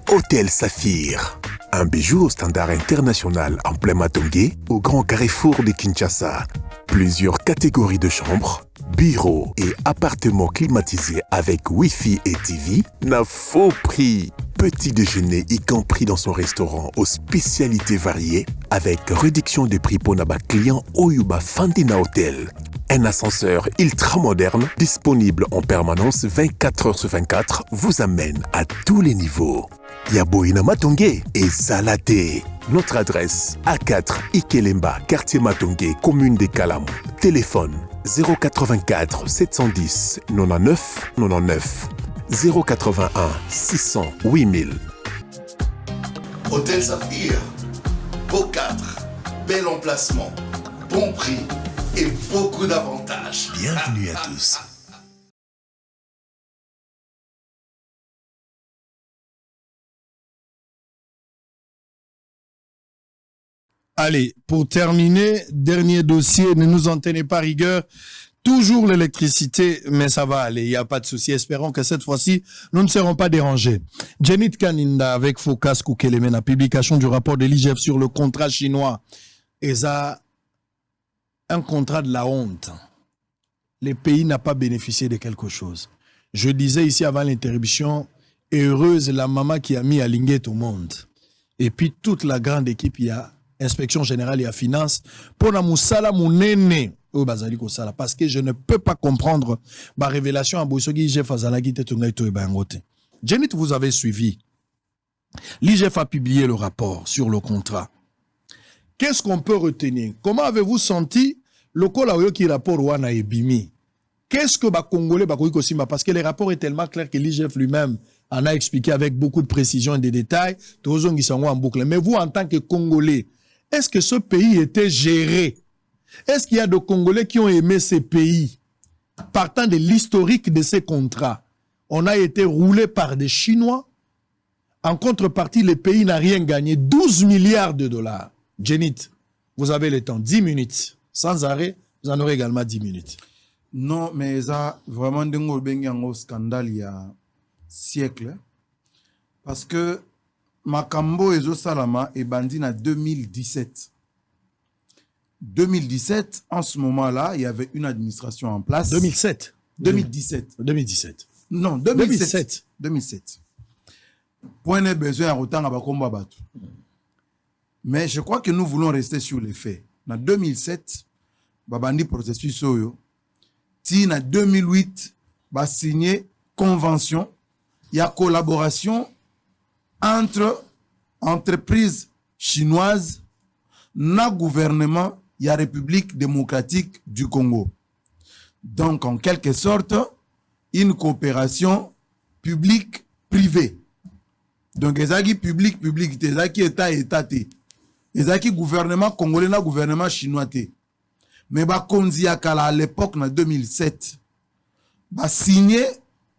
Hôtel Saphir. Un bijou au standard international en plein Matongé, au grand carrefour de Kinshasa. Plusieurs catégories de chambres, bureaux et appartements climatisés avec Wi-Fi et TV n'a faux prix. Petit déjeuner y compris dans son restaurant aux spécialités variées avec réduction des prix pour Naba client Oyuba Fandina Hotel. Un ascenseur ultra moderne disponible en permanence 24 heures sur 24 vous amène à tous les niveaux. Yaboina Matongé et Salaté. Notre adresse A4 Ikelemba, quartier Matongé, commune des Kalamou. Téléphone 084 710 99 99 081 600 8000. Hôtel Saphir, beau cadre, bel emplacement, bon prix et beaucoup d'avantages. Bienvenue à tous. Allez, pour terminer, dernier dossier, ne nous en tenez pas rigueur. Toujours l'électricité, mais ça va aller, il n'y a pas de souci. Espérons que cette fois-ci, nous ne serons pas dérangés. Jenit Kaninda avec Focas Koukeleme, la publication du rapport de l'IGF sur le contrat chinois. Et ça, un contrat de la honte. Les pays n'ont pas bénéficié de quelque chose. Je disais ici avant l'interruption, heureuse la maman qui a mis à Linguet au monde. Et puis toute la grande équipe, il y a Inspection générale et à finance pour la moussala mounene au bazali ko sala parce que je ne peux pas comprendre ma révélation à Boussogi Jeff Azalagi Tetunga et Bangote. Jenit, vous avez suivi. L'IGF a publié le rapport sur le contrat. Qu'est-ce qu'on peut retenir? Comment avez-vous senti le Kolaoyo qui rapport Wana et Bimi? Qu'est-ce que Congolais Bakoukosima? Parce que le rapport est tellement clair que l'IGF lui-même en a expliqué avec beaucoup de précision et de détails. En boucle. Mais vous, en tant que Congolais, est-ce que ce pays était géré? Est-ce qu'il y a des Congolais qui ont aimé ces pays? Partant de l'historique de ces contrats, on a été roulé par des Chinois. En contrepartie, le pays n'a rien gagné. 12 milliards de dollars. Jenit, vous avez le temps. 10 minutes. Sans arrêt, vous en aurez également 10 minutes. Non, mais ça, vraiment, un scandale il y a siècle. Parce que Makambo et Salama est bandit en 2017. 2017, en ce moment-là, il y avait une administration en place. 2007. 2017. 2017. Non, 2007. 2007. Point n'est besoin à autant à Bakomba Batu. Mais je crois que nous voulons rester sur les faits. En 2007, Babandi processus Soyo. Si en 2008, va signer convention, il y a collaboration entre entreprises chinoises, na gouvernement, il y a République démocratique du Congo. Donc, en quelque sorte, une coopération publique-privée. Donc, les acquis public, les acquis État, les acquis gouvernement congolais, na gouvernement chinois. Mais Konzi Akala, à l'époque, en 2007, va signer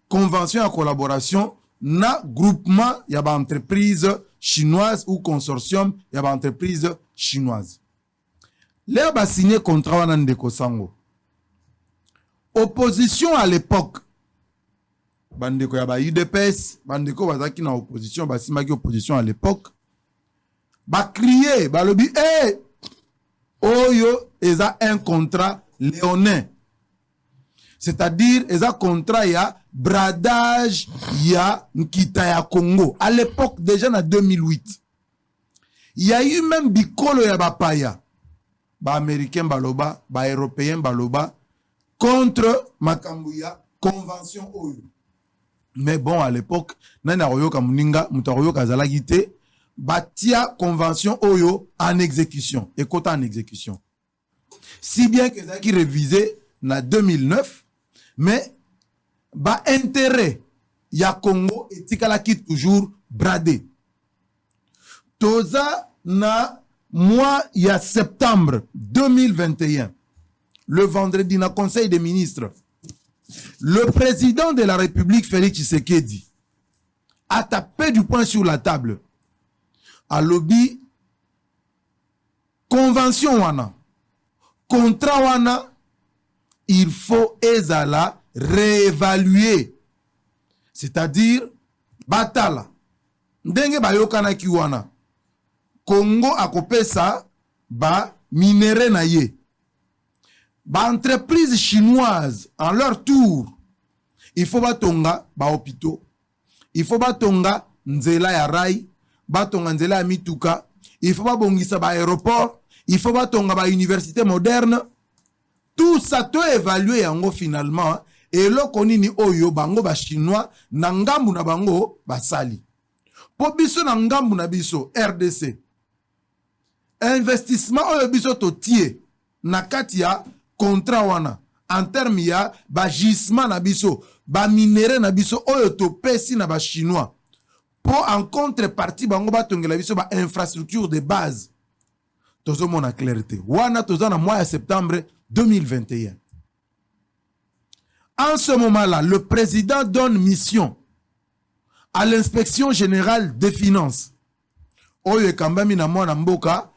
convention en collaboration na groupement, il y a une entreprise chinoise ou consortium, il y a une entreprise chinoise. Là, va signer contrat en Ndeko Sango. Opposition à l'époque. Bandeko y a UDPS, Bandeko Wazaki na opposition, Basimaki opposition à l'époque. Ba crier, ba lobi, Oyo, ils ont un contrat léonin. C'est-à-dire, ils ont un contrat, il y a bradage, il y a Nkita ya Congo. À l'époque, déjà en 2008. Il y a eu même Bikolo ya Bapaya. Ba américain baloba, ba européen baloba, contre Makambouya, convention Oyo. Mais bon, à l'époque, Nana Royo Kamuninga, Mutaroyo Kazalagite, Batia convention Oyo en exécution. Et quota en exécution. Si bien que ça qui révisé en 2009, mais ba intérêt ya Congo et Tikala qui toujours bradé. Toza na mois il y a septembre 2021, le vendredi na Conseil des ministres, le président de la République Félix Tshisekedi a tapé du poing sur la table. A lobby convention wana, contrat wana, il faut ezala réévaluer. C'est-à-dire batala ndenge bayokana ki wana Congo akopesa ba minéraux na ye ba entreprise chinoise en leur tour il faut batonga ba hôpitaux il faut batonga nzela ya rai batonga nzela ya mituka il faut babongisa ba aéroport il faut batonga ba université moderne tout ça to évaluer yango finalement et loko nini oyo bango ba chinois na ngambu na bango basali po biso na ngambu na biso RDC investissement oyo biso totie na kati ya contrat wana en terme ya ba gisement na biso ba minéraux na biso oyo topesi na ba chinois pour en contrepartie bango batongela biso ba infrastructure de base tozo mona clarté wana toza na mois de septembre 2021. En ce moment-là, le président donne mission à l'inspection générale des finances. Oyo kambami na mwana mboka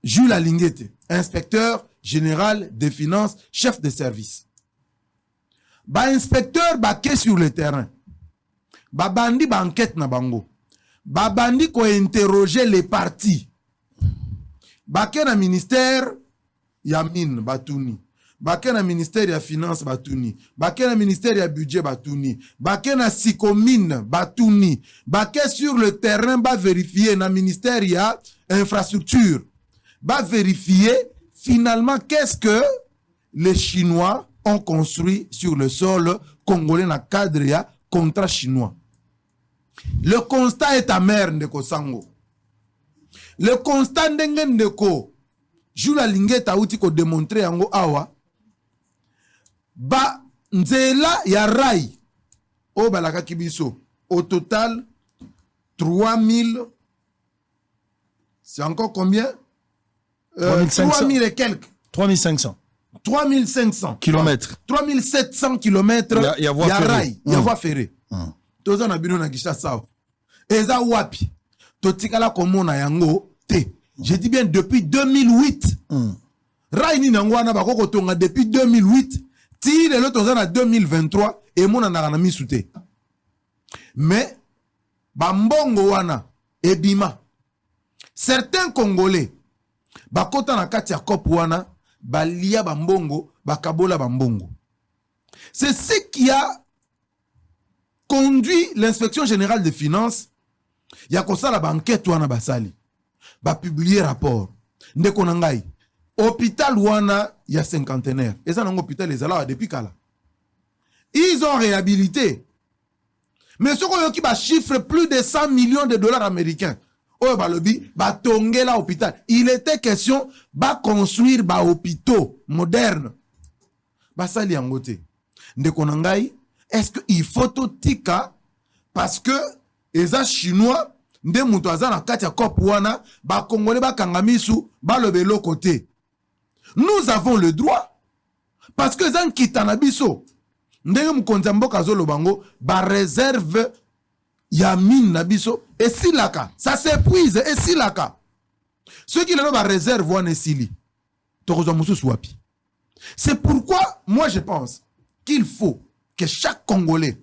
Jules Alingete, inspecteur général des finances, chef de service. Ba inspecteur ba ke sur le terrain. Ba bandi ba enquête na bango. Ba bandi ko interroger les partis. Ba ke na ministère ya mine batuni. Baké na ministère ya finance batuni. Baké na ministère ya budget batuni. Baké na sikomine batuni. Baké sur le terrain ba vérifier na ministère ya infrastructure. Ba vérifier finalement qu'est-ce que les Chinois ont construit sur le sol congolais na cadre ya contrat chinois. Le constat est amer ndeko sango. Le constat ndenge ndeko Jules Alingete auti ko démontrer yango awa ba nzela ya rai o balaka kibiso au total 3000 c'est encore combien 3000 et quelques 3500 kilomètres 3700 kilomètres ya rai ya voie ferrée toza na bino na gisha sawa eza wapi totikala komona yango te je dis bien depuis 2008 rai ni nango wana bakoko tonga depuis 2008 ti lelo toza na 2023 et mona na misu te mais bambongo wana ebima certains congolais bakota na kati ya COP wana balia bambongo bakabola bambongo. C'est ce qui a conduit l'inspection générale des finances ya kosala banquette wana basali ba publier rapport ndeko na ngai hôpital wana ya cinquantenaire eza nango hôpital ezala depuis kala ils ont réhabilité mais ce qu'on yoki ba chiffre plus de 100 millions de dollars américains oyo balobi ba tongela hôpital il était question ba construire ba hôpitaux modernes basali yango te ndeko na ngai est-ce que il faut to tika parce que eza chinois nde muto aza na kati ya COP wana ba congolais ba kangamisu ba lobelo côté. Nous avons le droit parce que zan kitana biso ndenge mukonza mboka zolo bango ba réserve ya mine na biso et silaka ça s'épuise et silaka ceux qui le ba réserve wana sili tokozwa mususu wapi. C'est pourquoi moi je pense qu'il faut que chaque Congolais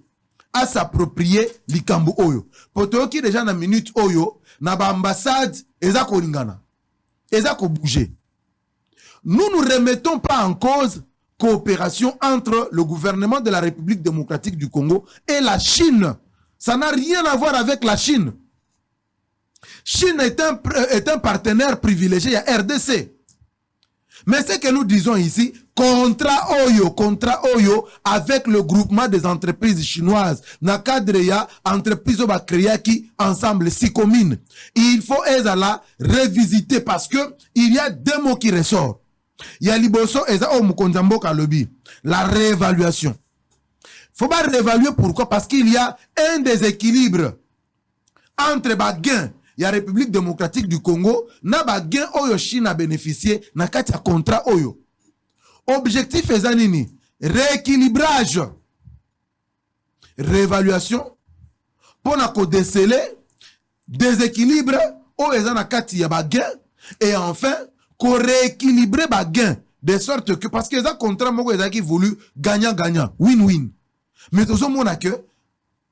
a s'approprier likambo oyo poto ki déjà na minute oyo na ba ambassade eza ko lingana eza ko bouger. Nous ne remettons pas en cause coopération entre le gouvernement de la République démocratique du Congo et la Chine. Ça n'a rien à voir avec la Chine. Chine est un partenaire privilégié à RDC. Mais ce que nous disons ici, contrat oyo avec le groupement des entreprises chinoises, na cadre ya entreprise oba créaki ensemble Sikomine. Il faut la revisiter parce que il y a deux mots qui ressortent. Il y a liboso eza o mukonzambo kalobi, la réévaluation. Faut pas réévaluer pourquoi? Parce qu'il y a un déséquilibre entre ba gain ya République démocratique du Congo na ba gain oyo Chine a bénéficié na kati ya contrat oyo. Objectif eza nini? Rééquilibrage. Réévaluation pour na ko déceler déséquilibre oyo eza na kati ya ba gain et enfin qu'on rééquilibrer ba gain de sorte que parce que ça contrat moko eza qui voulu gagnant win-win mais tout ce monde a que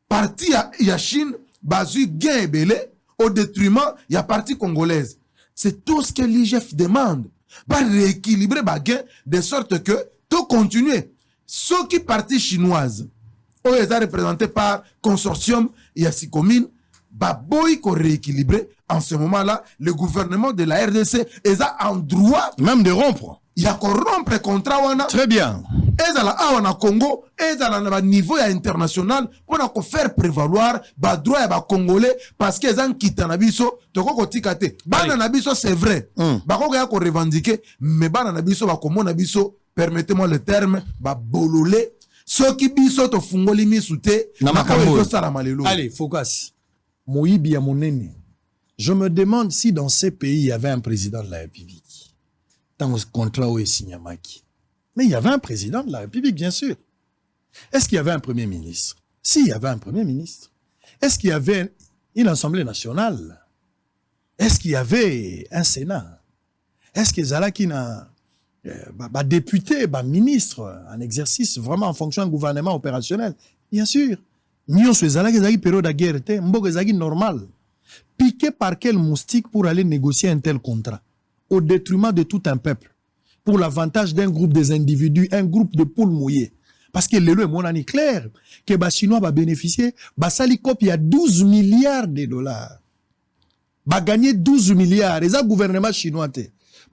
parti ya Chine basu gain ebele au détriment il y a partie congolaise. C'est tout ce que l'IGF demande. Bah rééquilibrer bah gain de sorte que tout continuer. Ceux qui partie chinoise, où ils sont représentés par consortium et Sikomine, bah boy qu'on rééquilibrer. En ce moment-là, le gouvernement de la RDC est en droit même de rompre. Il y a qu'on rompre le contrat wana. Très bien. Et à la Congo, et à la niveau international, on a faire prévaloir ba droit ya ba congolais parce qu'ils ont quitté nabiso, toko ko tikate. Bana nabiso c'est vrai. Ba ko ya ko revendiquer, mais bana nabiso ba komo nabiso, permettez-moi le terme, ba bololé. Ceux qui biso to fungoli misute, na ko sala malelo. Allez, focus. Moïbi ya monene. Je me demande si dans ces pays il y avait un président de la République. Dans le contrat où est signé Maki. Mais il y avait un président de la République, bien sûr. Est-ce qu'il y avait un premier ministre? Si, il y avait un premier ministre. Est-ce qu'il y avait une Assemblée nationale? Est-ce qu'il y avait un Sénat? Est-ce qu'il y a un député, un ministre en exercice, vraiment en fonction d'un gouvernement opérationnel? Bien sûr. Nous sommes en période de guerre, normal. Piqué par quel moustique pour aller négocier un tel contrat? Au détriment de tout un peuple, pour l'avantage d'un groupe des individus, un groupe de poules mouillées. Parce que le mon année clair, que les Chinois va bénéficier, il y a 12 milliards de dollars. Va gagner 12 milliards. Et ça, le gouvernement chinois,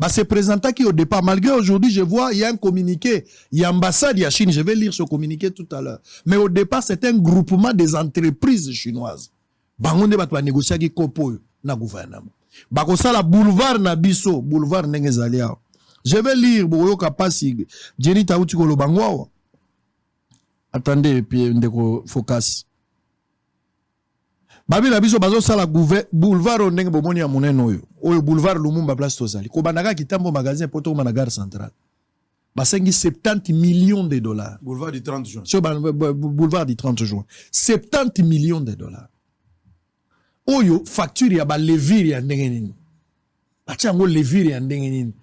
c'est présenté qui au départ, malgré aujourd'hui, je vois, il y a un communiqué, il y a l'ambassade de la Chine, je vais lire ce communiqué tout à l'heure. Mais au départ, c'est un groupement des entreprises chinoises. Bangonde va négocier avec le gouvernement. Bakosala boulevard na biso, boulevard Nengezalia. Je vais lire Boyo Kapasi, Jenny Tauti Kolo Bangwa. Attendez, puis ndeko focus. Babi na biso bazo sala boulevard Nenge Bomoni ya moneno yo. Oyo boulevard Lumumba place Tozali. Ko banaka kitambo magasin poto ma na gare centrale. Basengi 70 millions de dollars. Boulevard du 30 juin. Sur boulevard du 30 juin. 70 millions de dollars. Oyo facture ya ba levire ya ndenge nini. Bachango levire ya ndenge nini.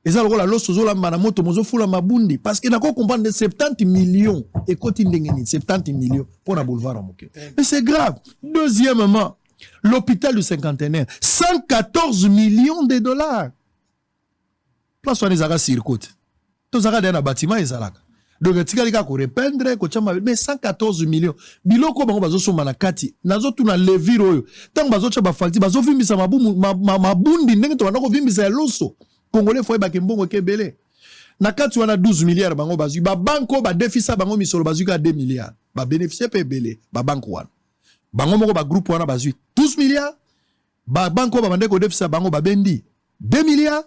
Eza lokola loso zola mbana moto mozo fula mabundi parce que nako comprendre 70 millions et koti ndenge nini 70 millions pour la boulevard amoke. Mais c'est grave. Deuxièmement, l'hôpital du cinquantenaire 114 millions de dollars. Place on ezaka circuit. To zaka dans un bâtiment ezalaka. Donc, tu as rependre, mais 114 millions. Biloko bango bazo soma na kati. Nazo tuna leviro yo. Tant bazo chaba fakti, bazo vimbisa mabundi ndenge to banako vimbisa loso. Congolais faut ba kembongo kebele. Na kati wana 12 milliards bango bazu. Ba banko ba déficit bango misolo bazu ka 2 milliards. Ba bénéficier pe belé. Ba banko wana. Bango moko ba groupe wana bazu 12 milliards. Ba banko ba bandeko déficit bango ba bendi 2 milliards.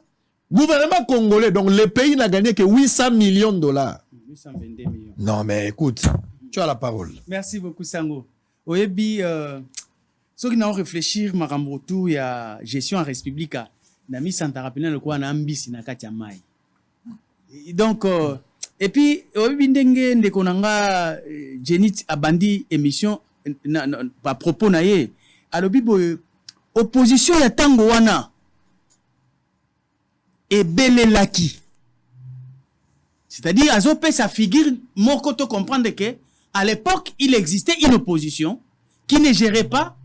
Gouvernement congolais, donc le pays n'a gagné que 800 millions de dollars. 822 millions. Non, mais écoute, tu as la parole. Merci beaucoup, Sango. Oyebi, ceux qui n'ont réfléchi, Marambotou, il y a gestion en République. Nami Santa rappelé le quoi, Nambisi, Nakatia Mai. Donc, et puis, Oyebi Ndenge, Ndekonanga, Jenit Abandi, émission, à propos, naye, alobi, opposition, ya Tango Wana. Et Belelaki. C'est-à-dire, Azopé, sa figure, Mokoto comprendre que, à l'époque, il existait une opposition qui ne gérait pas,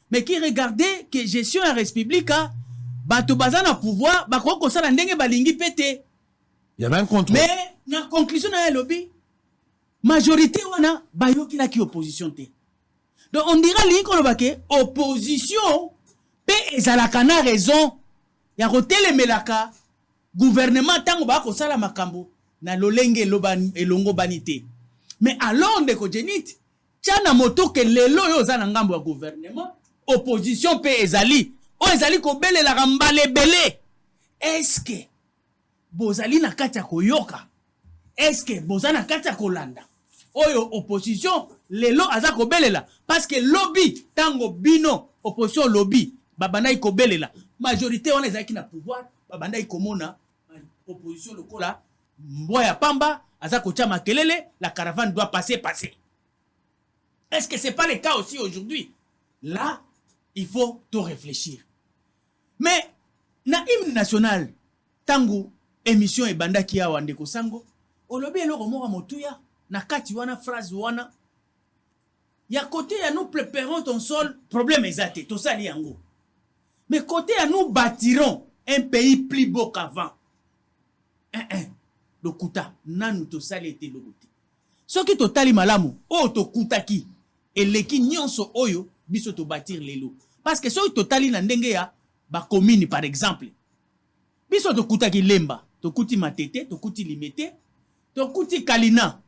mais qui regardait que gestion en République, bato bazana pouvoir, bakoko sala ndenge balingi pété. Il y avait un contrôle. Mais, na conclusion na lobby, majorité wana, bayoki la ki opposition te. Donc, on dira l'inkolobake, opposition, pe ezalaka na raison, ya rotele melaka, gouvernement tango ba ko sala makambo na lolenge elongo banité. Mais alors ndeko Jenit tchana moto ke lelo yo za na ngambo ya gouvernement opposition pe ezali o ezali ko belela kambale belé. Est-ce que bozali na kati ya koyoka? Est-ce que bozana kati ya kolanda? Oyo opposition lelo aza ko belela parce que lobby tango bino opposition lobby babana ko belela majorité on ezaki na pouvoir babanda ikomona opposition lokola mboya pamba aza kocha makelele la caravane doit passer. Est-ce que c'est pas le cas aussi aujourd'hui? Là, il faut tout réfléchir. Mais na hymne national tango émission e banda ki ya wandeko sango olobi eloko moko motuya na kati wana phrase wana Il y a côté à nous préparons ton sol, problème exact, tout ça lié en gros. Mais côté à nous bâtirons un pays plus beau qu'avant. Le kuta, nanu to sali ete le côté. Ce qui totali malamu, o to kuta ki, et leki nyonso oyo, biso to bâtir lelo. Parce que ce qui totali na ndenge ya, ba commune par exemple. Biso to kuta ki lemba, to kuti matete, to kuti limete, to kuti kalina.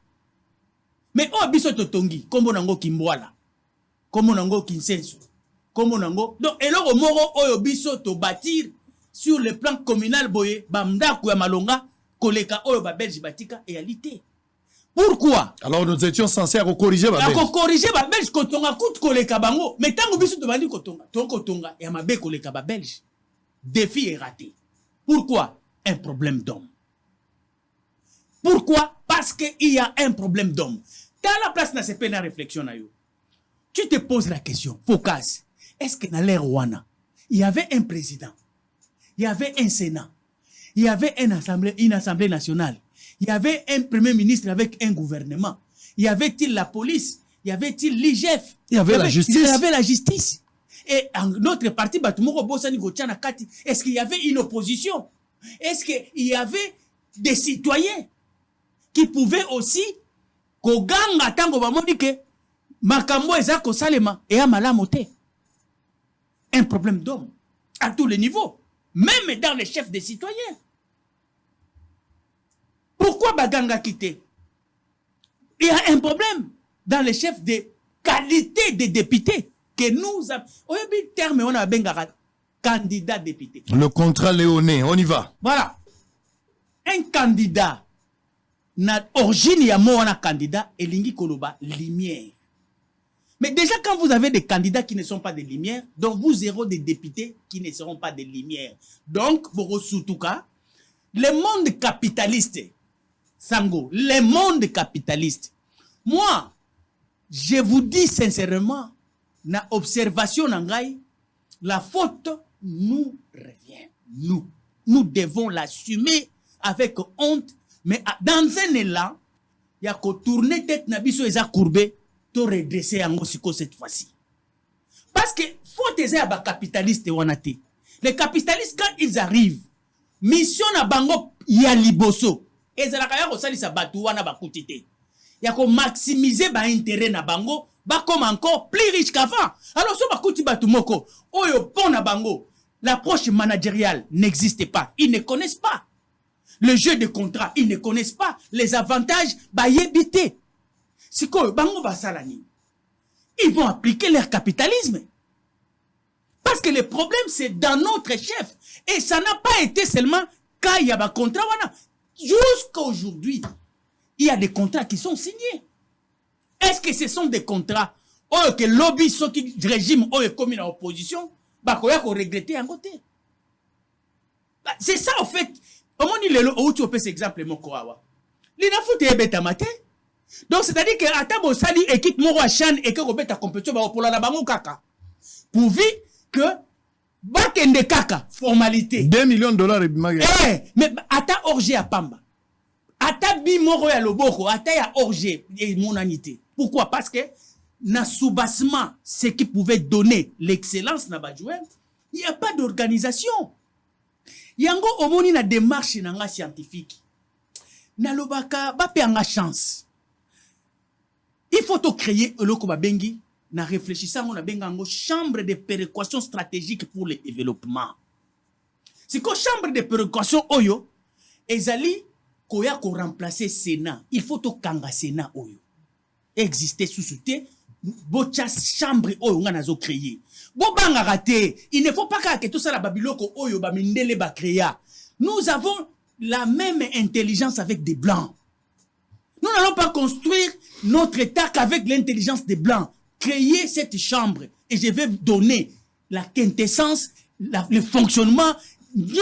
Mais oh biso to tongi, kombo nango kimbwala, kombo nango kinsenso, kombo nango. Donc eloko moro oyo biso to bâtir sur le plan communal boye, bamdaku ya malonga, koleka oyo ba Belge batika réalité. Pourquoi? Alors nous étions censés corriger ba Belge. Corriger ba Belge kotonga kout koleka bango, mais tango biso to bandi kotonga, ton kotonga ya mabe koleka ba Belge. Défi est raté. Pourquoi? Un problème d'homme. Pourquoi? Parce qu'il y a un problème d'homme. Dans la place n'a pas de réflexion. Tu te poses la question, Focas, est-ce que dans l'ère Rwanda, il y avait un président, il y avait un Sénat, il y avait une assemblée nationale, il y avait un premier ministre avec un gouvernement, il y avait-il la police, il y avait-il l'IGF, il y avait la justice. Il y avait la justice. Et en notre parti, est-ce qu'il y avait une opposition? Est-ce qu'il y avait des citoyens qui pouvaient aussi koganga tango bamoni ke makambo ezako salema et amalamote? Un problème d'homme à tous les niveaux, même dans les chefs des citoyens. Pourquoi baganga quitté? Il y a un problème dans les chefs de qualité des députés que nous avons. Au terme, on a un candidat député. Le contrat léoné, on y va. Voilà. Un candidat na origine ya mo wana candidat elingi koloba lumière. Mais déjà quand vous avez des candidats qui ne sont pas des lumières, donc vous aurez des députés qui ne seront pas des lumières. Donc pour Soutouka, le monde capitaliste, Sango, le monde capitaliste. Moi, je vous dis sincèrement, na observation nangai, la faute nous revient. Nous devons l'assumer avec honte. Mais dans un élan, il y a qu'au tourner tête nabiso eza courbé, to redresser en osiko cette fois-ci. Parce que faut eza ya ba capitaliste wanate. Les capitalistes quand ils arrivent, mission na bango ya liboso, ezala kaya ko salisa batu wana bakutite. Ya ko maximiser ba intérêt na bango, ba comme encore plus riche qu'avant. Alors so bakuti batu moko, oyo pona bango, l'approche managériale n'existe pas. Ils ne connaissent pas le jeu de contrat, ils ne connaissent pas les avantages bayebité. C'est quoi bango basalani? Ils vont appliquer leur capitalisme. Parce que le problème c'est dans notre chef et ça n'a pas été seulement quand il y a un contrat wana. Jusqu'à aujourd'hui, il y a des contrats qui sont signés. Est-ce que ce sont des contrats oh que lobby ce qui régime oh comme une opposition bah quoi qu'on regretter en côté. C'est ça en fait. Comment dit le où tu peux cet exemple mon koawa. L'ina foot est bête matin. Donc c'est-à-dire que à tabo sali équipe moro à chan et que robeta compétition ba pour la bango kaka. Pourvu que bakende kaka formalité. 2 millions de dollars et bimage. Mais ata orgé à Pamba. Ata bi moro ya loboko, ata ya orgé et monanité. Pourquoi? Parce que na soubassement ce qui pouvait donner l'excellence na ba joueur, il y a pas d'organisation. Yango omoni na démarche nanga scientifique. Na lobaka ba pe anga chance. Il faut to créer eloko ba bengi na réfléchissant on a bengango chambre de péréquation stratégique pour le développement. C'est que chambre de péréquation oyo ezali koya ko remplacer Sénat. Il faut to kanga Sénat oyo. Exister sous soute bocha chambre oyo nga nazo créer. Bo banga raté, il ne faut pas que tout ça la babiloko oyo ba mindele ba créa. Nous avons la même intelligence avec des blancs. Nous n'allons pas construire notre État qu'avec l'intelligence des blancs. Créer cette chambre et je vais donner la quintessence, le fonctionnement. Il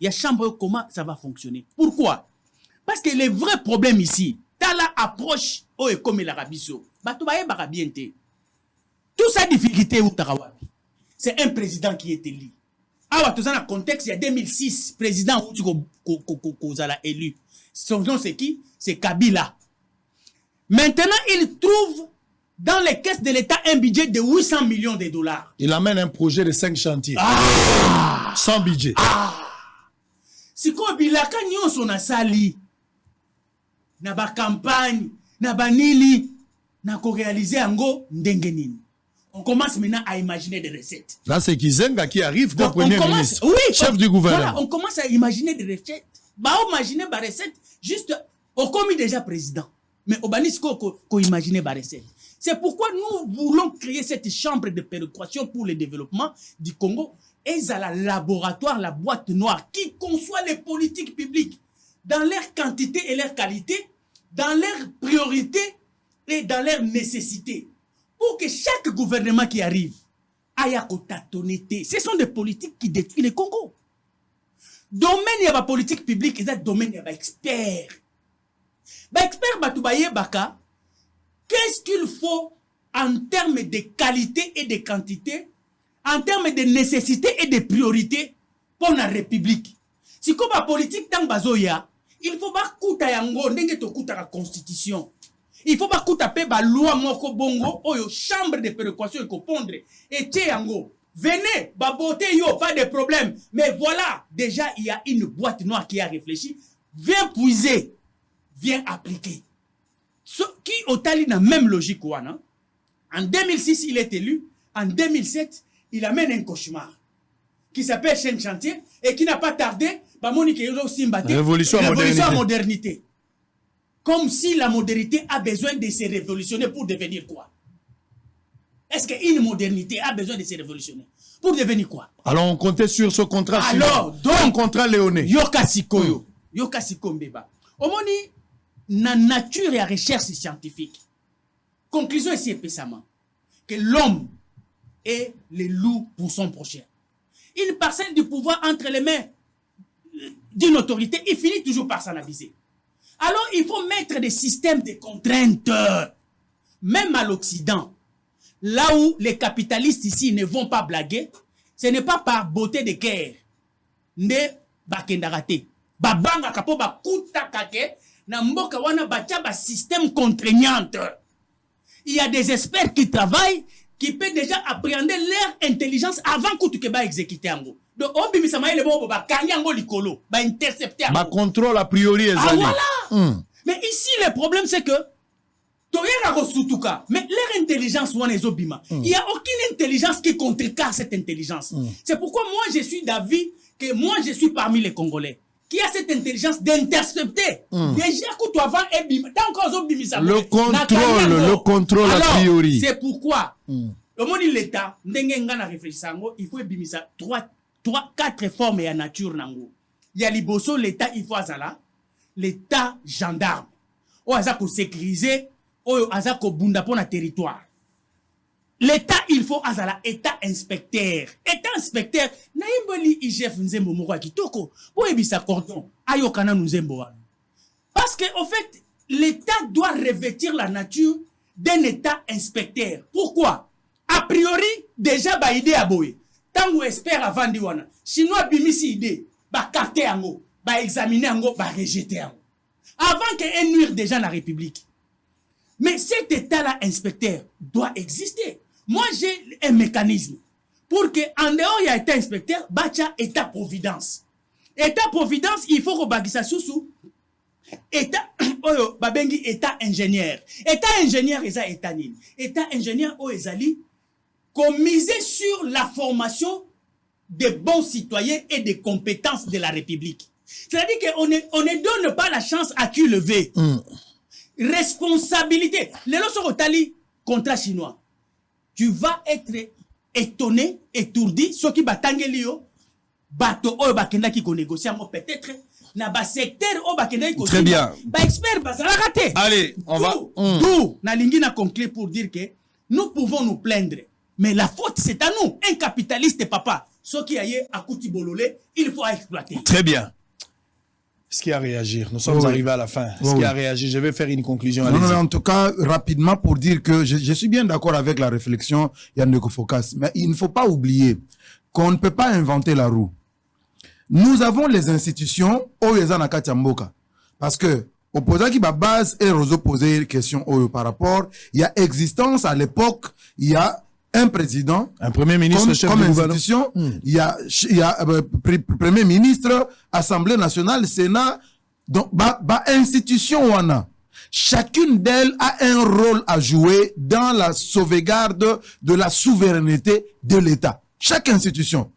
y a chambre comment ça va fonctionner. Pourquoi? Parce que le vrai problème ici, dans la approche oyo comme l'Arabie Saoudite, tout ça difficulté ou tarawapi. C'est un président qui est élu. Ah, tout ça dans le contexte, il y a 2006, président où a élu. Son nom c'est qui? C'est Kabila. Maintenant, il trouve dans les caisses de l'État un budget de 800 millions de dollars. Il amène un projet de 5 chantiers. Sans budget. Si ko bilaka nyonso na sali, na ba campagne, na ba nili, na ko réaliser ango ndenge nini. On commence maintenant à imaginer des recettes. Là, c'est Kizenga qui arrive comme Premier ministre, oui, chef du gouvernement. Voilà, on commence à imaginer des recettes. Bah, imaginer des recettes, juste, on commis déjà président. Mais au banis, qu'on imagine des recettes. C'est pourquoi nous voulons créer cette chambre de péréquation pour le développement du Congo. Et à la laboratoire, la boîte noire, qui conçoit les politiques publiques dans leur quantité et leur qualité, dans leurs priorités et dans leurs nécessités. Pour que chaque gouvernement qui arrive aille à tâtonner. Ce sont des politiques qui détruisent le Congo. Domaine, il y a la politique publique, il y a domaine, il y a expert. Expert, baka, qu'est-ce qu'il faut en termes de qualité et de quantité, en termes de nécessité et de priorité pour la République. Si comme la politique tant bazoya, il faut pas kuta yango ndenge to kuta la constitution. Il faut pas kuta pe ba loi moko bongo oyo chambre de péréquation et pondre et tie yango. Venez, babote yo, pas de problème. Mais voilà, déjà il y a une boîte noire qui a réfléchi, vient puiser, vient appliquer. Ce qui au tali na même logique wana. En 2006 il est élu, en 2007 il amène un cauchemar qui s'appelle Chaîne Chantier et qui n'a pas tardé, révolution à modernité. Comme si la modernité a besoin de se révolutionner pour devenir quoi? Est-ce qu'une modernité a besoin de se révolutionner pour devenir quoi? Alors on comptait sur ce contrat. Alors, donc, contrat léoné. Yoka Sikoyo, Yoka Sikombeba. Omoni, na nature et la recherche scientifique. Conclusion ici épaissamment que l'homme est le loup pour son prochain. Une parcelle du pouvoir entre les mains d'une autorité, il finit toujours par s'en abuser. Alors, il faut mettre des systèmes de contraintes, même à l'Occident. Là où les capitalistes ici ne vont pas blaguer, ce n'est pas par beauté de cœur. Ne bakendarate. Babanga kapo ba kuta kake, na mboka wana bacha ba système contraignant. Il y a des experts qui travaillent, qui peuvent déjà appréhender leur intelligence avant que tu vas exécuter en gros. Donc, on peut le bon, bah, kanyango likolo, bah, intercepter. Bah, contrôle a priori. Ah, voilà. Mais ici, le problème, c'est que, mais leur intelligence, il n'y a aucune intelligence qui contrecarre cette intelligence. C'est pourquoi moi, je suis d'avis que moi, je suis parmi les Congolais qui a cette intelligence d'intercepter. Déjà, que tu avant, le contrôle a priori. C'est pourquoi, au moment de l'État, il faut bimisa 4 formes et à nature nango. Il y a l'Iboso, l'État, il faut azala, l'État gendarme. O azako sécuriser, o azako bunda pour na territoire. L'État, il faut azala, État inspecteur. État inspecteur, na imboli IGF nzembo moko kitoko, po ebisa cordon, ayokana nzembo. Parce que, en fait, l'État doit revêtir la nature d'un État inspecteur. Pourquoi? A priori, déjà, ba idée à boye. Tango espère avant diwana. Chinois bimisi idée, ba carte ango, ba examiner ango, ba rejeter ango. Avant que nuire déjà la République. Mais cet État-là, inspecteur, doit exister. Moi, j'ai un mécanisme pour que, en dehors, il y a État inspecteur, bacha État-providence. État-providence, il faut que bagisa sous État, babengi État ingénieur. État ingénieur, ça État nini. État ingénieur, ezali, qu'on misait sur la formation des bons citoyens et des compétences de la République. C'est-à-dire qu'on ne donne pas la chance à qui lever. Responsabilité. Les lois sont au tali contrat chinois. Tu vas être étonné, étourdi, ce qui va t'engueulio, bateau ou bakenda qui négocie peut-être na ba secteur ou bakenda qui très bien. Ba expert ba ça raté. Allez, on va. D'où na lingi na conclure pour dire que nous pouvons nous plaindre. Mais la faute, c'est à nous. Un capitaliste, papa. Ce qui aille à Kouti Bololé, il faut exploiter. Très bien. Est-ce qu'il y a à réagir? Nous sommes arrivés à la fin. Est-ce qu'il y a à réagir? Je vais faire une conclusion. Non, en tout cas, rapidement, pour dire que je suis bien d'accord avec la réflexion Yann Focas. Mais il ne faut pas oublier qu'on ne peut pas inventer la roue. Nous avons les institutions au Yezanaka Tiamboka. Parce que, opposant qui base et Rozo poser une question par rapport, il y a existence à l'époque, il y a un président, un premier ministre, chef comme du institution, il y a premier ministre, Assemblée nationale, Sénat, donc institution wana. Chacune d'elles a un rôle à jouer dans la sauvegarde de la souveraineté de l'État. Chaque institution.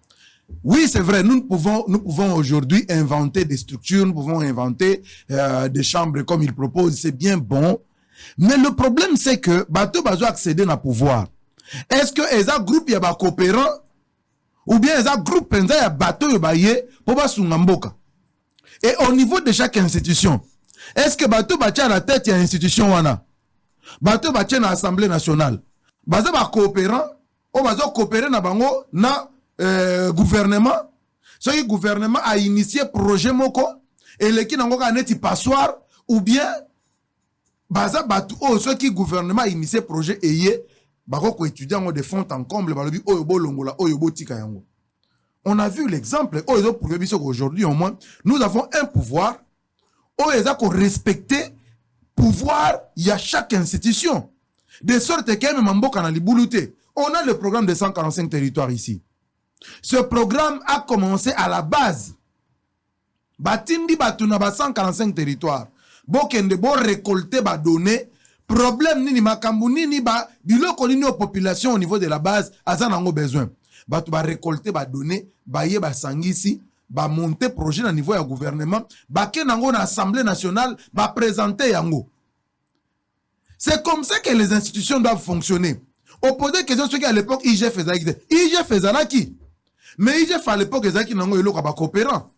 Oui, c'est vrai, nous pouvons aujourd'hui inventer des structures, nous pouvons inventer des chambres comme il propose, c'est bien bon. Mais le problème, c'est que bateau bazo accéder à pouvoir. Est-ce que les groupe yaba coopérant ou bien les groupe penza ya bateau yobaye pour ba sungamboka. Et au niveau de chaque institution, est-ce que bateau batia à la tête y a institution wana? Bateau batia na Assemblée nationale. Baza ba coopérant ou bazo coopérer na bango na gouvernement. Ce qui gouvernement a initié projet moko et le qui nango ka neti passoire ou bien baza batu ceux qui gouvernement a initié projet eye bako ko étudiant de fond en comble balobi oyo bolongola oyo botika yango. On a vu l'exemple oyo prouver biso qu'aujourd'hui au moins nous avons un pouvoir oyo za ko respecter pouvoir il y a chaque institution de sorte que même mboka na libuluté on a le programme de 145 territoires ici. Ce programme a commencé à la base. Batindi batuna ba 145 territoires. Bokende bo récolter ba donner problème nini makambu nini ba biloko nini aux populations au niveau de la base azanango besoin. Batu ba récolter ba donner ba ye ba sangisi ba monter projet na niveau ya gouvernement ba kenango na Assemblée nationale ba présenter yango. C'est comme ça que les institutions doivent fonctionner. Opposer question ce qui à l'époque IGF faisait qui? Mais IGF à l'époque ezaki nango eloko ba coopérant.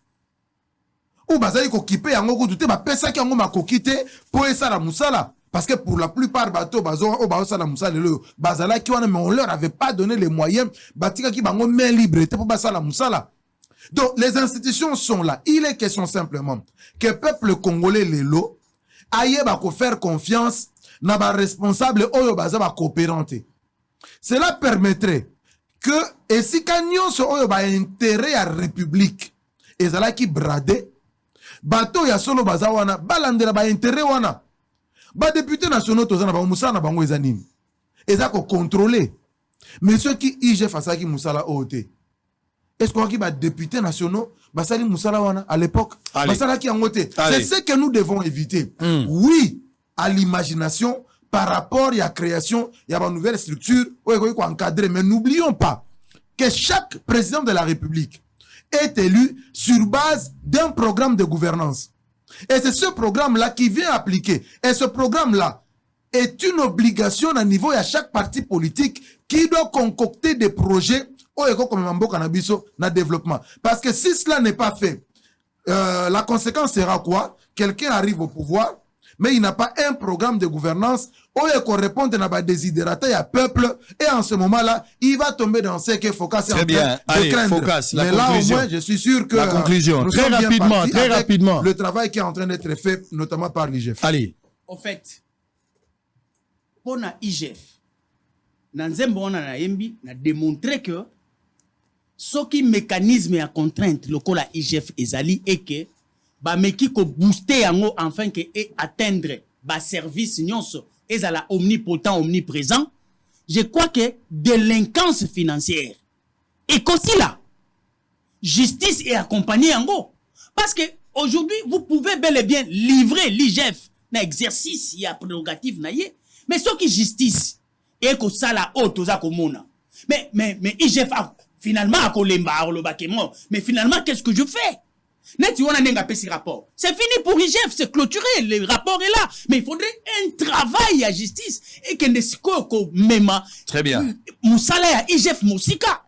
Ou bazali ko kipe yango ko douter ba pesa ki yango makokite pour esa la musala parce que pour la plupart bateaux bazo o ba esa la musala le bazala ki wana mais on leur avait pas donné les moyens batika ki bango main libre pour ba esa la musala. Donc les institutions sont là, il est question simplement que peuple congolais lelo aye ba ko faire confiance na ba responsable oyo baza ba coopéranté. Cela permettrait que et si kanyo so oyo ba intérêt à république ezala ki bradé bato ya solo baza wana balandela ba intérêt wana ba député nationaux tozana ba musala na bango ezanini ezako contrôler mais ceux qui IGF asaki musala ote est-ce qu'on qui ba député nationaux basali musala wana à l'époque basala ki angote c'est ce que nous devons éviter. Oui à l'imagination par rapport à la création, il y a une nouvelle structure, encadrer. Mais n'oublions pas que chaque président de la République est élu sur base d'un programme de gouvernance. Et c'est ce programme-là qui vient appliquer. Et ce programme-là est une obligation à niveau à chaque parti politique qui doit concocter des projets au développement. Parce que si cela n'est pas fait, la conséquence sera quoi? Quelqu'un arrive au pouvoir, mais il n'a pas un programme de gouvernance où il correspond à des désiderata à peuple et en ce moment-là, il va tomber dans ce que Focas est en train de craindre. Focas, mais là, au moins, je suis sûr que la conclusion, très rapidement, le travail qui est en train d'être fait, notamment par l'IGF. Allez. En fait, pour la IGF, Nanzembo na Yembi n'a démontré que ce qui mécanisme à contrainte le la IGF ezali et que ba meki ko booster yango afin que et atteindre ba service nyonso ezala omnipotent omniprésent. Je crois que délinquance financière et qu'aussi là justice est accompagnée yango parce que aujourd'hui vous pouvez bel et bien livrer l'IGF na exercice il y a prérogative na ye mais ce qui justice et que ça la auto za komona mais IGF finalement a kolemba le bakemo mais finalement qu'est-ce que je fais? Net on a n'enga pesi rapport. C'est fini pour IGF, c'est clôturé, le rapport est là. Mais il faudrait un travail à justice et que ne siko ko mema. Très bien. Musala ya IGF musika.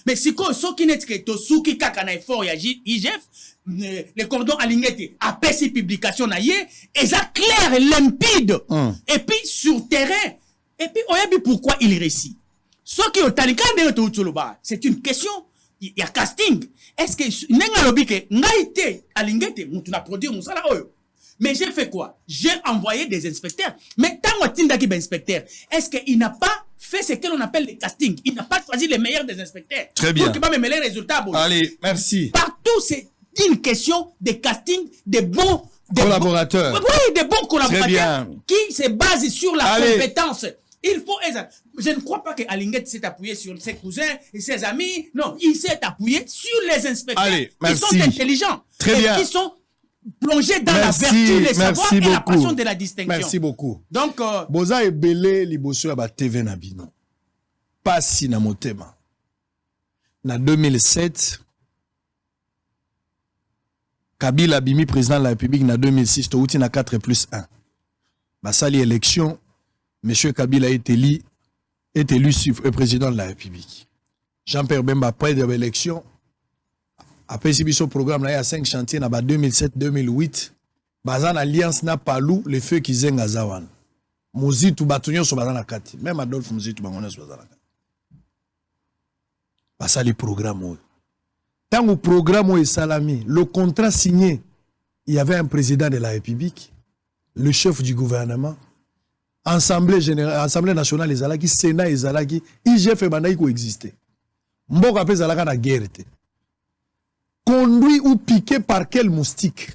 Mais siko so ki net ke to suki kaka na effort ya IGF, le cordon aligné a pesi publication na ye, et ça clair et limpide. Et puis sur terrain, et puis on a vu pourquoi il réussit. Ce qui au talika de Toutsoloba, c'est une question. Il y a casting. Est-ce que nenga lobike ngaite alingete mutuna produire musala oyo? Mais j'ai fait quoi? J'ai envoyé des inspecteurs. Mais tant que Tindaki inspecteur, est-ce qu'il n'a pas fait ce que l'on appelle les castings? Il n'a pas choisi les meilleurs des inspecteurs. Très bien. Pour qu'il va me mêler les résultats. Allez, merci. Partout, c'est une question de casting, de bons collaborateurs. Oui, des bons collaborateurs bien. qui se basent sur la Allez. compétence. Il faut être... Je ne crois pas que Alinguet s'est appuyé sur ses cousins et ses amis. Non, il s'est appuyé sur les inspecteurs Allez, qui merci. sont intelligents. Très et bien. qui sont plongés dans Merci, la vertu, les savoirs et la beaucoup. passion de la distinction. Merci beaucoup. Donc, Boza ebele liboso ya ba TV na bino. Pasi na motema. Na 2007, Kabila bimi président de la République na 2006, to outi na 4+1. Basali élection, monsieur Kabila est élu président de la République. Jean-Pierre Bemba après de l'élection, après si biso programme là il y a 5 chantiers na ba 2007-2008, bazan alliance na palou les feux qui zenga zawan. Mozitu batunyo so bazana kati, même Adolphe Mozitu bangona so bazana kati. Basali programme. Tant au programme est salami, le contrat signé, il y avait un président de la République, le chef du gouvernement, Assemblée générale, Assemblée nationale ezalaki, Sénat ezalaki, IGF et Banaï coexistaient. Mboko appelle zalaka na guerre. Conduit ou piqué par quel moustique?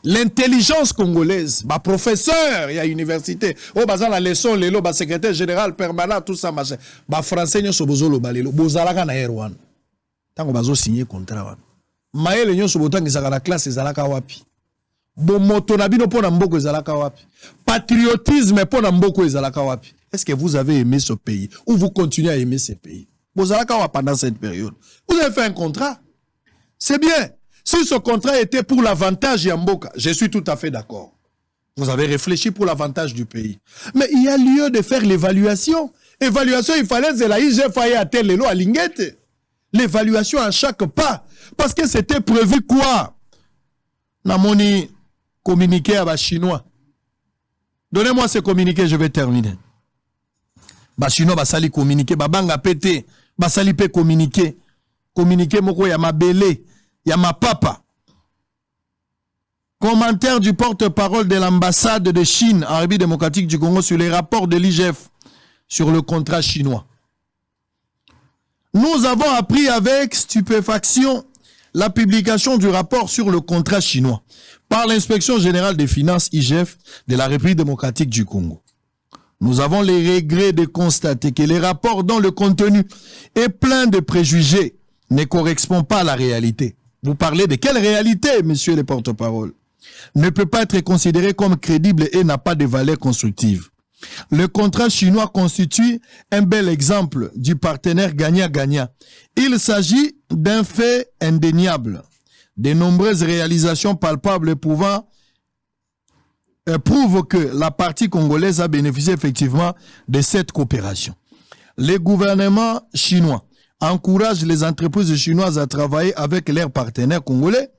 L'intelligence congolaise, bah professeur, il y a université, oh bah la leçon, lelo, bah secrétaire général permanent, tout ça machin, bah français nyo sobozo lo balelo, bozalaka na erwan. Tango bazo signer contrat wan. Maele nyo sobotang izaka na classe ezalaka wapi? Bo moto na bino pona mboko ezalaka wapi? Patriotisme pona mboko ezalaka wapi? Est-ce que vous avez aimé ce pays ou vous continuez à aimer ce pays? Bozalaka wa pendant cette période. Vous avez fait un contrat. C'est bien. Si ce contrat était pour l'avantage Yamboka, je suis tout à fait d'accord. Vous avez réfléchi pour l'avantage du pays. Mais il y a lieu de faire l'évaluation. Évaluation, il fallait que la IGF aille à tel à Linguette. L'évaluation à chaque pas. Parce que c'était prévu quoi? Namoni communiqué à Chinois. Donnez-moi ce communiqué, je vais terminer. Chinois basali communiqué, banga pété, basali pe communiqué. Communiqué moko ya mabele. Yama Papa. Commentaire du porte-parole de l'ambassade de Chine en République démocratique du Congo sur les rapports de l'IGF sur le contrat chinois. Nous avons appris avec stupéfaction la publication du rapport sur le contrat chinois par l'inspection générale des finances IGF de la République démocratique du Congo. Nous avons les regrets de constater que les rapports dont le contenu est plein de préjugés ne correspond pas à la réalité. Vous parlez de quelle réalité, monsieur le porte-parole? Ne peut pas être considéré comme crédible et n'a pas de valeur constructive. Le contrat chinois constitue un bel exemple du partenaire gagnant-gagnant. Il s'agit d'un fait indéniable. De nombreuses réalisations palpables prouvent que la partie congolaise a bénéficié effectivement de cette coopération. Le gouvernement chinois encourage les entreprises chinoises à travailler avec leurs partenaires congolais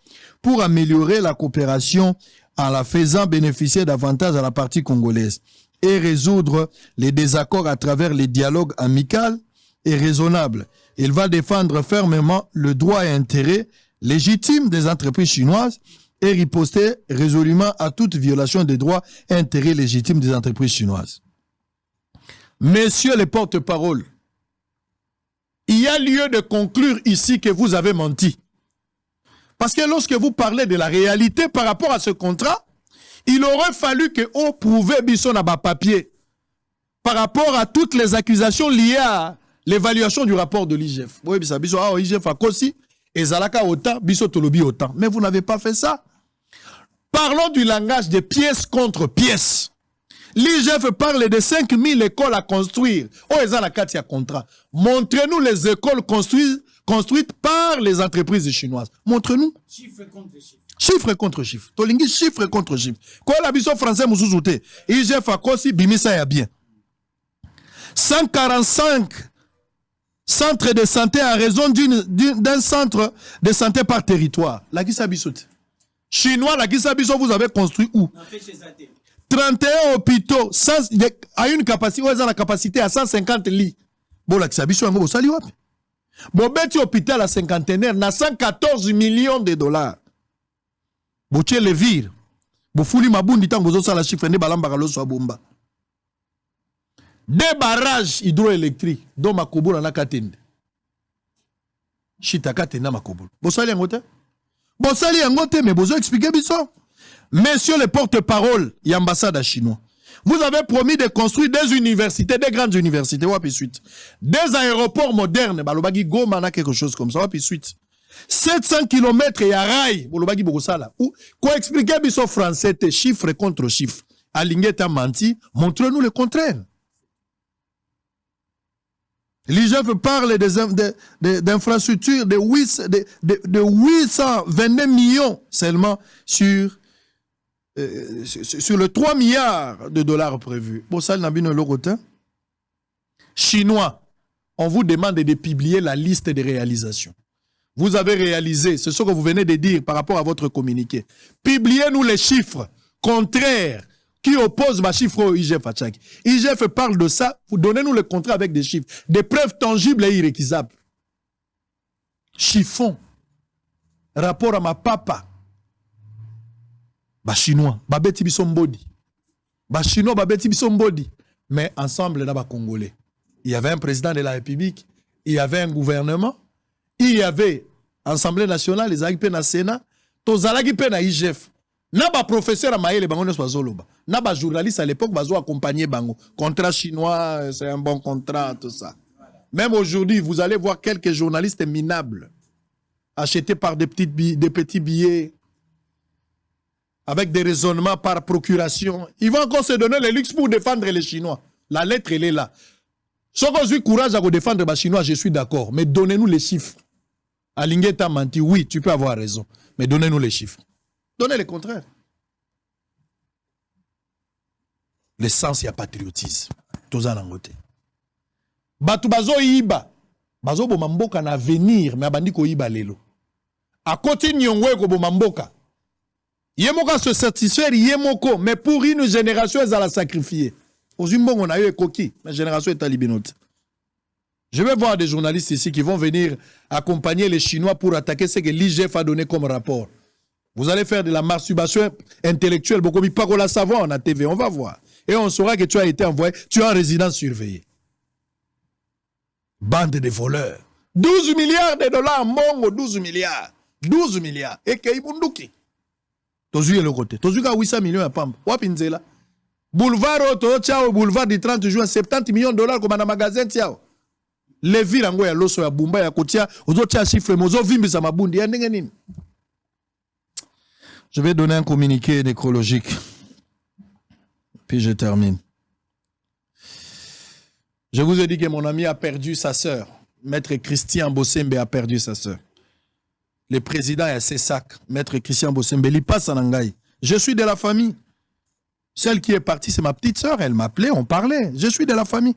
pour améliorer la coopération en la faisant bénéficier davantage à la partie congolaise et résoudre les désaccords à travers les dialogues amicaux et raisonnables. Il va défendre fermement le droit et intérêt légitime des entreprises chinoises et riposter résolument à toute violation des droits et intérêts légitimes des entreprises chinoises. Messieurs les porte-parole, il y a lieu de conclure ici que vous avez menti. Parce que lorsque vous parlez de la réalité par rapport à ce contrat, il aurait fallu que on prouve Bisson à bas papier par rapport à toutes les accusations liées à l'évaluation du rapport de l'IGF. Oui, Bisson, IGF a Kossi, et Zalaka autant, Bisson Tolobi autant. Mais vous n'avez pas fait ça. Parlons du langage de pièce contre pièce. L'IGF parle de 5000 écoles à construire. Oh, ils ont la carte, il y a contrat. Montrez-nous les écoles construites par les entreprises chinoises. Montrez-nous. Chiffre contre chiffre. Chiffre contre chiffre. Tolingi chiffre contre chiffre. Quoi la biso français mousouzoute? IGF a kosi bimisa ya bien. 145 centres de santé en raison d'un centre de santé par territoire. La Gisa bisote. Chinois, la Gisa biso, vous avez construit où? 31 hôpitaux à une capacité, la capacité à 150 lits. Bon, la Gisa biso, sali wapi. Bon, beti hôpital à cinquantenaire, na 114 millions de dollars. Boche le vire. Bo fouli mabundi tango zo sala chiffre ne balamba kalo so bomba. Des barrages hydroélectriques dont Makobola na katende. Chita katenda Makobola. Bo sali ngote. Bon, ça, il y a un côté, mais vous expliquez ça. Messieurs les porte-parole, il y a l'ambassade chinois. Vous avez promis de construire des universités, des grandes universités, puis suite. Des aéroports modernes, balobagi Goma, quelque chose comme ça, puis suite. 700 km et à rail, balobagi Bogosala. Quoi expliquer biso français, chiffre contre chiffre. Aligné a menti, montrez-nous le contraire. L'IGF parle d'infrastructures de 829 millions seulement sur le 3 milliards de dollars prévus. Bon, ça, n'a bien le Chinois, on vous demande de publier la liste des réalisations. Vous avez réalisé, c'est ce que vous venez de dire par rapport à votre communiqué. Publiez-nous les chiffres contraires qui opposent ma chiffre au IGF à Tchak. IGF parle de ça, vous donnez-nous le contrat avec des chiffres, des preuves tangibles et irrécusables. Chiffon, rapport à ma papa, Chinois, babeti bisombodi. Chinois, babeti bisombodi. Mais ensemble, là, Congolais. Il y avait un président de la République, il y avait un gouvernement, il y avait Assemblée nationale, les AIP na Sénat, Tozalagi pe na IGF. N'a professeur à Maïle Bango Neswazoloba. N'a journaliste à l'époque, bazo accompagné Bango. Contrat chinois, c'est un bon contrat, tout ça. Même aujourd'hui, vous allez voir quelques journalistes minables, achetés par des petits billets, avec des raisonnements par procuration. Ils vont encore se donner le luxe pour défendre les Chinois. La lettre, elle est là. Si vous avez courage à défendre les Chinois, je suis d'accord. Mais donnez-nous les chiffres. Alingeta menti, oui, tu peux avoir raison. Mais donnez-nous les chiffres. Donnez le contraire. L'essence, il y a patriotisme. Tous en angoté. Batu bazo iba. Bazo bo mamboka na venir, mais abandi ko iba lelo. A côté nyongwe ko bo mamboka. Yemoka se satisfaire, yemoko, mais pour une génération, elle a sacrifié. Aux Zimbabwe, on a eu un coquille. La génération est talibinote. Je vais voir des journalistes ici qui vont venir accompagner les Chinois pour attaquer ce que l'IGF a donné comme rapport. Vous allez faire de la masturbation intellectuelle, beaucoup de pas qu'on la savoir en TV, on va voir. Et on saura que tu as été envoyé, tu es en résidence surveillée. Bande de voleurs. 12 milliards de dollars, mongo, 12 milliards. 12 milliards. Et qu'il bunduki. Tozu le côté. Tozu ka 800 millions à Pamba. Wapinzela. Boulevard Auto, tiao, boulevard du 30 juin, 70 millions de dollars comme dans un magasin, tiao. Les villes en ya loso ya Bumba ya Kotia, ozo tia chiffre, mozo vimbi sa mabundi, ya ndenge nini. Je vais donner un communiqué nécrologique. Puis je termine. Je vous ai dit que mon ami a perdu sa sœur. Maître Christian Bossembe a perdu sa sœur. Le président est à Cessac. Maître Christian Bossembe, il passe en Angaï. Je suis de la famille. Celle qui est partie, c'est ma petite sœur. Elle m'appelait, on parlait. Je suis de la famille.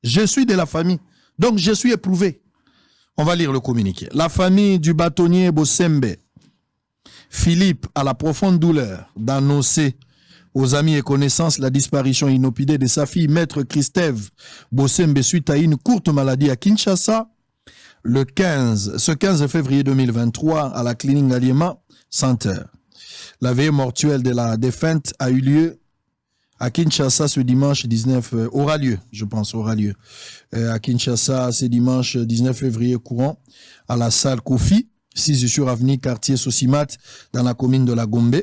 Je suis de la famille. Donc, je suis éprouvé. On va lire le communiqué. La famille du bâtonnier Bossembe, Philippe, a la profonde douleur d'annoncer aux amis et connaissances la disparition inopinée de sa fille, Maître Christève Bossembe, suite à une courte maladie à Kinshasa, ce 15 février 2023, à la clinique Ngaliema Center. La veille mortuelle de la défunte a eu lieu à Kinshasa ce dimanche 19, aura lieu à Kinshasa ce dimanche 19 février courant à la salle Kofi, 6 sur avenue quartier Sosimat dans la commune de la Gombe.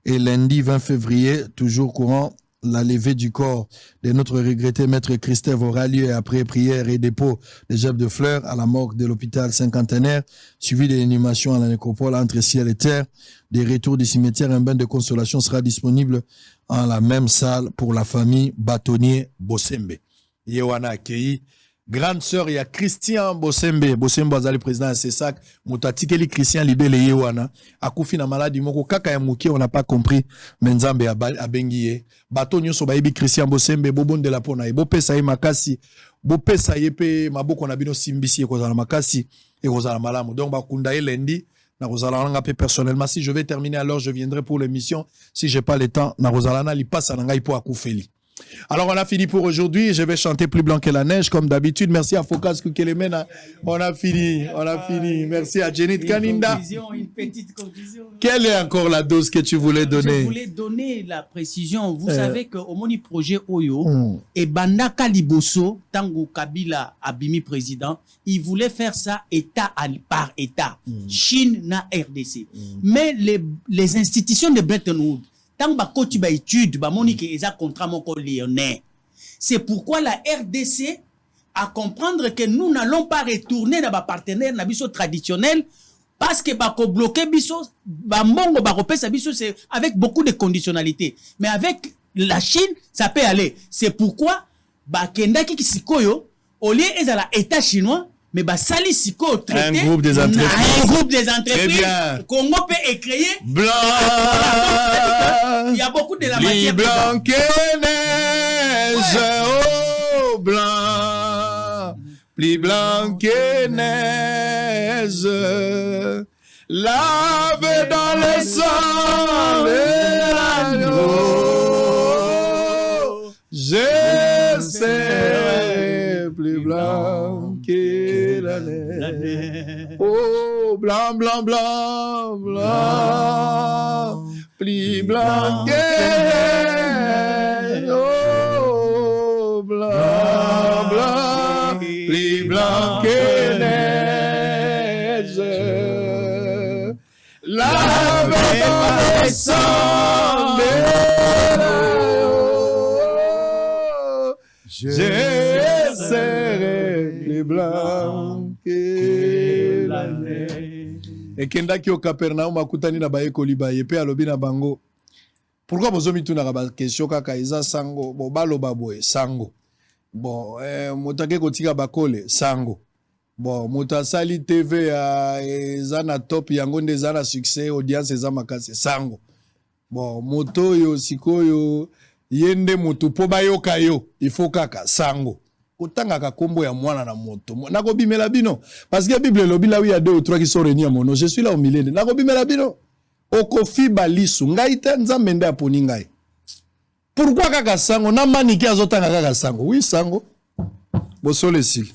Et lundi 20 février, toujours courant, la levée du corps de notre regretté maître Christève aura lieu après prière et dépôt des gerbes de fleurs à la morgue de l'hôpital cinquantenaire, suivi de l'animation à la nécropole entre ciel et terre. Des retours du cimetière, un bain de consolation sera disponible en la même salle pour la famille bâtonnier Bossembe. Yewana Akei, grande sœur, il y a Christian Bossembe. Bossembe azali président de CESAC. Mutatikeli Christian Libele Yewana. Akufi na maladie moko kaka ya muki, on n'a pas compris. Menzambe abengiye. Bato nyoso baibi Christian Bossembe, bobon de la pona. Bopesa ye makasi. Bopesa ye pe maboko na bino simbisi ekozala makasi ekozala malamu. Donc bakunda ye lendi. Na Rosalana personnellement, si je vais terminer alors je viendrai pour l'émission. Si j'ai pas le temps, na Rosalana li passe à nangai pour akufeli. Alors, on a fini pour aujourd'hui. Je vais chanter Plus blanc que la neige, comme d'habitude. Merci à Focas Kukelemena. On a fini. Merci à Jenny Kaninda. Une petite conclusion. Quelle est encore la dose que tu voulais donner? Je voulais donner la précision. Vous savez qu'au moni projet Oyo, et Banda Kaliboso, Tango Kabila Abimi président, il voulait faire ça État par État. Chine na RDC. Mais les institutions de Bretton Woods, tant que tu as études, tu as contrat lyonnais. C'est pourquoi la RDC a comprendre que nous n'allons pas retourner dans nos partenaires traditionnels parce que bako bloquer biso bamongo bako pesa biso c'est avec beaucoup de conditionnalités. Mais avec la Chine, ça peut aller. C'est pourquoi bakenda ki sikoyo au lieu ezala état chinois mais sali siko traité un groupe des entreprises. Très bien. Congo peut créer blanc. Il y a beaucoup de la matière blanc que neige, oh blanc, plus blanc que neige, lavé dans le sang de l'agneau, je serai plus blanc que la neige. Oh, blanc, blanc, blanc, blanc, plus blanc que neige. Oh, blanc, blanc, plus blanc que neige. Lavé dans le sang de l'agneau, je serai plus blanc que la neige. Et Kendaki au Capernaum akutani na baye kolibaye pe alobi na bango. Pourquoi bozomi tuna ka question kaka eza sango bo baloba boye sango. Bon motake kotika bakole sango. Bon motasali TV eza na top yango ndeza na succès audience eza makasi sango. Bon moto yo sikoyo yende moto po bayoka yo il faut kaka sango. Kotanga ka kombo ya mwana na moto. Nako bimela bino parce que Bible lobi là où il y a 2 ou 3 qui sont réunis à mon nom. Je suis là au milieu. Nako bimela bino. Okofi balisu ngai te nzambe nde aponi ngai. Pourquoi kaka sango na maniki azotanga kaka sango? Oui sango. Bosole si.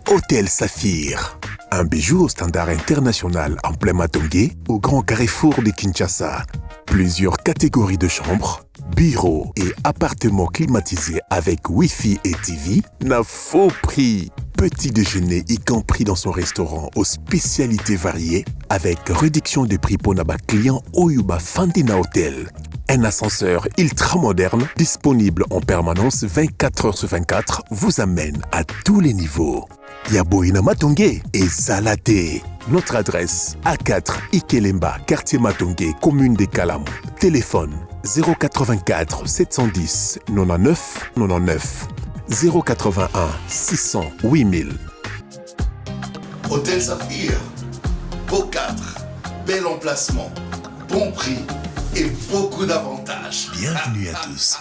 Hôtel Saphir, un bijou au standard international en plein Matongé, au grand carrefour de Kinshasa. Plusieurs catégories de chambres, bureaux et appartements climatisés avec Wi-Fi et TV n'a faux prix. Petit déjeuner y compris dans son restaurant aux spécialités variées avec réduction des prix pour naba clients Oyuba Fandina Hotel. Un ascenseur ultra moderne disponible en permanence 24 heures sur 24 vous amène à tous les niveaux. Yaboina Matongé et Salaté. Notre adresse A4 Ikelemba, quartier Matongé, commune des Kalamou. Téléphone 084 710 99 99 081 600 8000. Hôtel Saphir, beau cadre, bel emplacement, bon prix et beaucoup d'avantages. Bienvenue à tous.